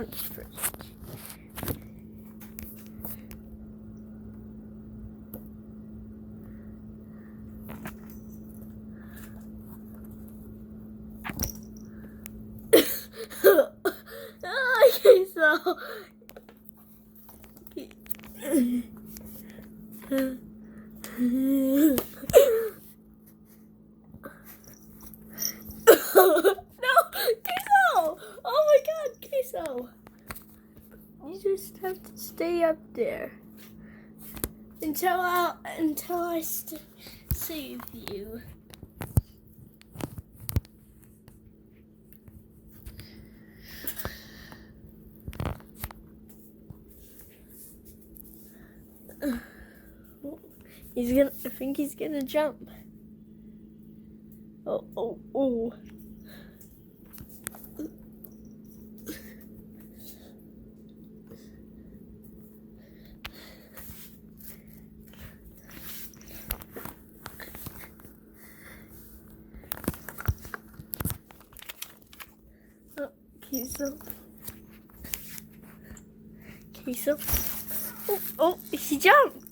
fridge. Okay, so no, Queso! Oh my God, Queso! You just have to stay up there until I save you. I think he's gonna jump. Oh. Queso. Oh, he jumped.